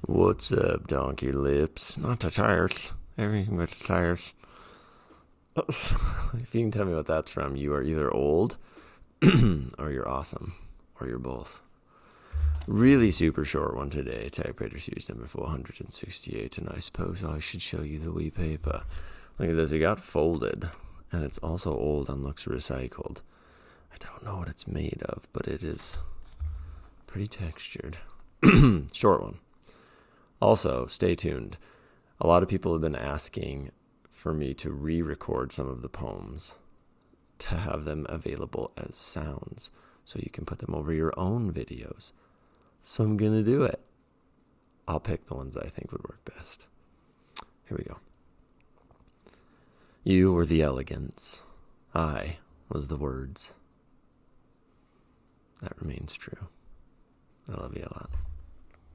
What's up, donkey lips? Not the tires. Everything but the tires. If you can tell me what that's from, you are either old, or you're awesome, or you're both. Really super short one today, Typewriter Series number 468, and I suppose I should show you the wee paper. Look at this, it got folded, and it's also old and looks recycled. I don't know what it's made of, but it is pretty textured. Short one. Also, stay tuned. A lot of people have been asking for me to re-record some of the poems to have them available as sounds so you can put them over your own videos. So I'm going to do it. I'll pick the ones I think would work best. Here we go. You were the elegance. I was the words. That remains true. I love you a lot.